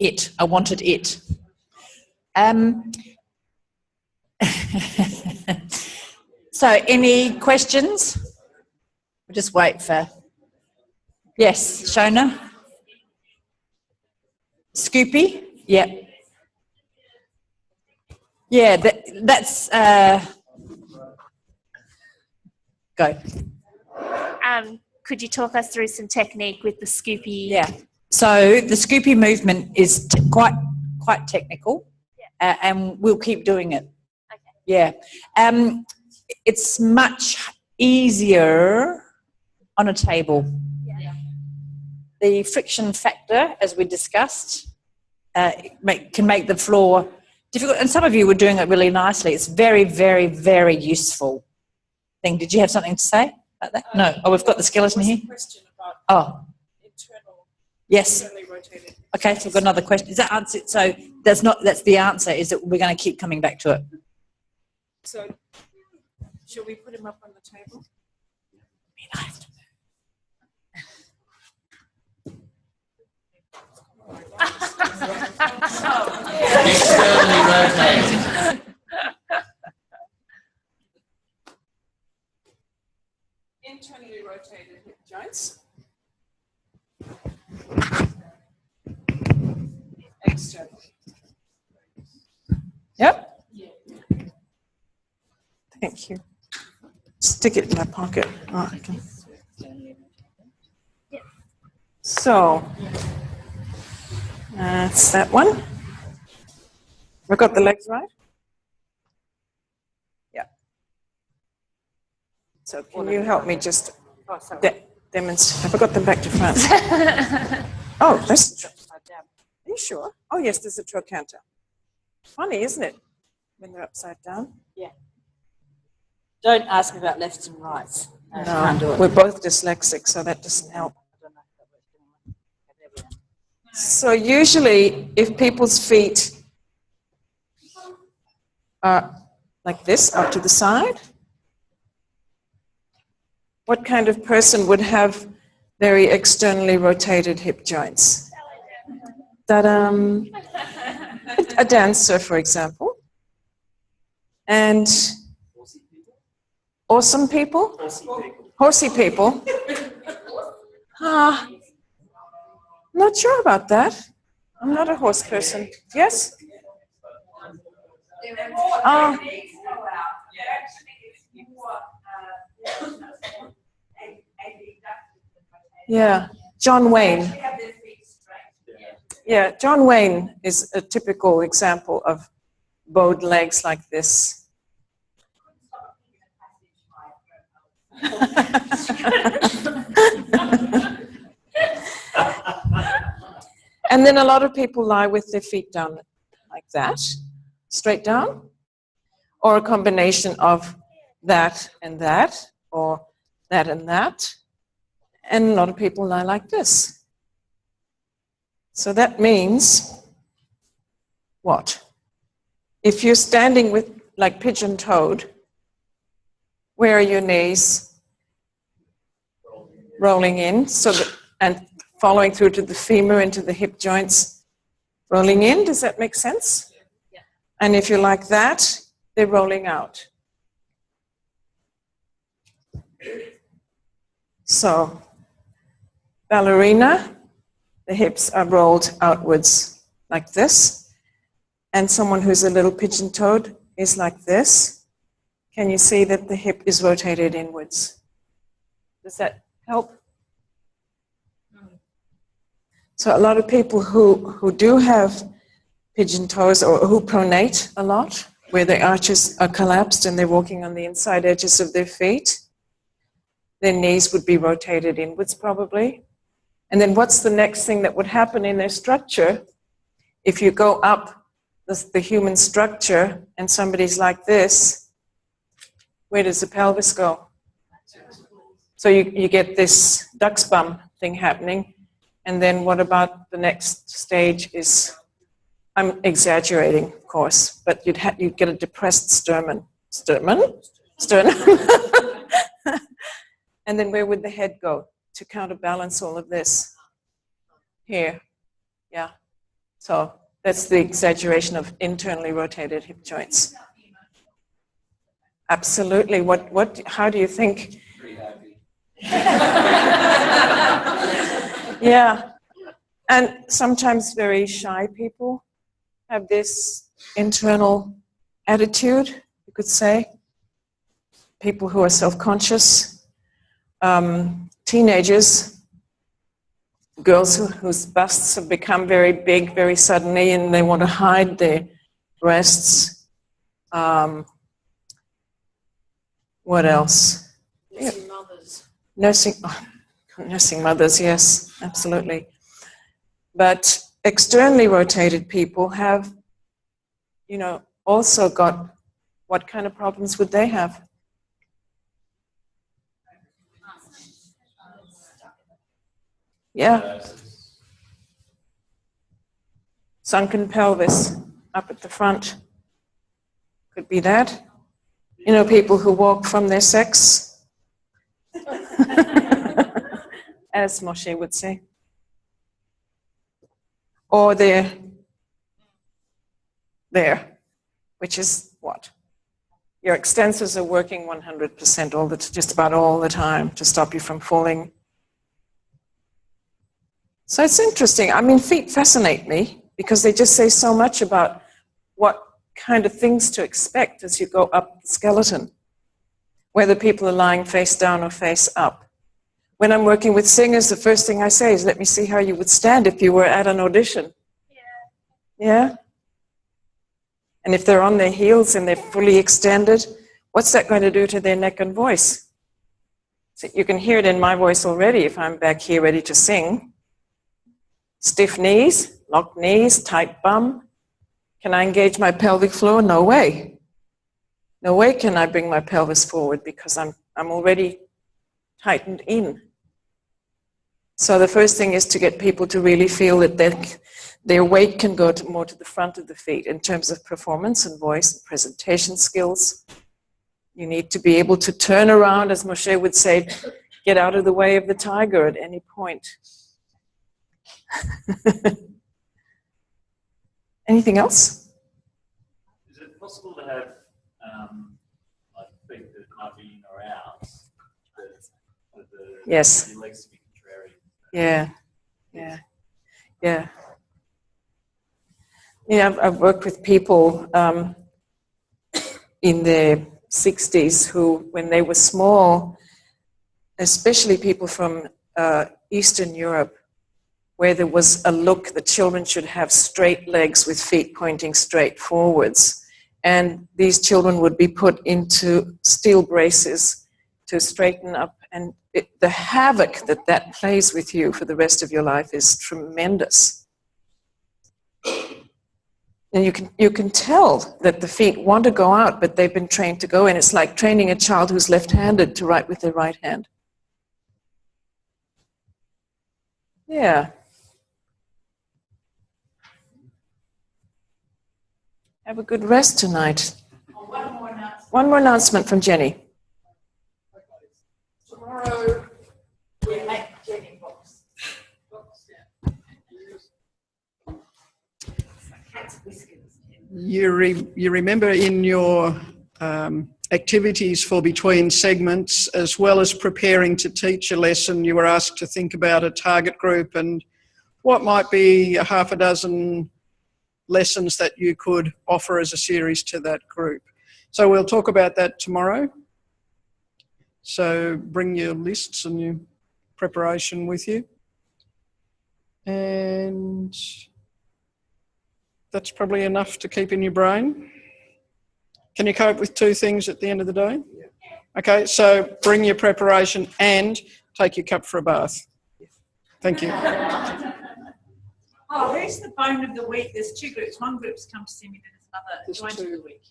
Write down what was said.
it. I wanted it. So, any questions? We'll just wait for... Yes, Shona? Scoopy? Yeah. Yeah, that's... Go. Could you talk us through some technique with the Scoopy? Yeah. So the Scoopy movement is quite technical, and we'll keep doing it. Okay. Yeah. It's much easier on a table. Yeah. The friction factor, as we discussed, can make the floor difficult. And some of you were doing it really nicely. It's very, very, very useful thing. Did you have something to say about that? No. Oh, we've got the skeleton here. Question about internal. Yes. Internally rotated. Okay, so we've got another question. Is that answer? So that's the answer, is that we're going to keep coming back to it. So, shall we put him up on the table? Externally rotated. Internally rotated hip joints. Externally. Yep. Thank you. Stick it in my pocket. Oh, okay. So, that's that one. I got the legs right? Yeah. So can you help me just demonstrate? Have I got them back to front? Oh, that's upside down. Are you sure? Oh, yes, there's a trochanter. Funny, isn't it? When they're upside down. Yeah. Don't ask me about lefts and rights. No, can't do it. we're both dyslexic, so that doesn't help. So usually, if people's feet are like this, out to the side, what kind of person would have very externally rotated hip joints? A dancer, for example. And awesome people? Horsey people. Not sure about that. I'm not a horse person. Yes? Yeah, John Wayne. Yeah, John Wayne is a typical example of bowed legs like this. And then a lot of people lie with their feet down like that, straight down, or a combination of that, or that and that. And a lot of people lie like this. So that means what? If you're standing with like pigeon-toed, where are your knees? Rolling in, and following through to the femur, into the hip joints, rolling in. Does that make sense? Yeah. And if you're like that, they're rolling out. So, ballerina, the hips are rolled outwards like this. And someone who's a little pigeon-toed is like this. Can you see that the hip is rotated inwards? Does that help? So a lot of people who do have pigeon toes or who pronate a lot, where their arches are collapsed and they're walking on the inside edges of their feet, their knees would be rotated inwards probably. And then what's the next thing that would happen in their structure? If you go up the human structure and somebody's like this, where does the pelvis go? So you get this duck's bum thing happening. And then what about the next stage is, I'm exaggerating, of course, but you'd get a depressed sternum. Sternum? And then where would the head go to counterbalance all of this? Here, yeah. So that's the exaggeration of internally rotated hip joints. Absolutely. How do you think? Pretty happy. Yeah. And sometimes very shy people have this internal attitude, you could say. People who are self-conscious, teenagers, girls whose busts have become very big very suddenly and they want to hide their breasts. What else? Nursing mothers. Nursing mothers, yes, absolutely. But externally rotated people have, also got, what kind of problems would they have? Yeah. Sunken pelvis up at the front. Could be that. People who walk from their sex. As Moshe would say. Or they're there, which is what? Your extensors are working 100% just about all the time to stop you from falling. So it's interesting. I mean, feet fascinate me because they just say so much about what kind of things to expect as you go up the skeleton, whether people are lying face down or face up. When I'm working with singers, the first thing I say is, let me see how you would stand if you were at an audition. Yeah? And if they're on their heels and they're fully extended, what's that going to do to their neck and voice? So you can hear it in my voice already if I'm back here ready to sing. Stiff knees, locked knees, tight bum. Can I engage my pelvic floor? No way. No way can I bring my pelvis forward because I'm already tightened in. So the first thing is to get people to really feel that their weight can go more to the front of the feet in terms of performance and voice and presentation skills. You need to be able to turn around, as Moshe would say, get out of the way of the tiger at any point. Anything else? Is it possible to have like feet that might be in or out, with Yes. your legs to be contrary? Yeah. I've worked with people in their 60s who, when they were small, especially people from Eastern Europe, where there was a look that children should have straight legs with feet pointing straight forwards. And these children would be put into steel braces to straighten up. And the havoc that plays with you for the rest of your life is tremendous. And you can tell that the feet want to go out, but they've been trained to go in. It's like training a child who's left-handed to write with their right hand. Yeah. Have a good rest tonight. One more announcement from Jenny. Tomorrow, we make Jenny box. You remember in your activities for between segments, as well as preparing to teach a lesson, you were asked to think about a target group and what might be a half a dozen lessons that you could offer as a series to that group. So we'll talk about that tomorrow. So bring your lists and your preparation with you. And that's probably enough to keep in your brain. Can you cope with two things at the end of the day? Yeah. Okay, so bring your preparation and take your cup for a bath. Thank you. Oh, who's the bone of the week? There's two groups. One group's come to see me, then there's another joint of the week.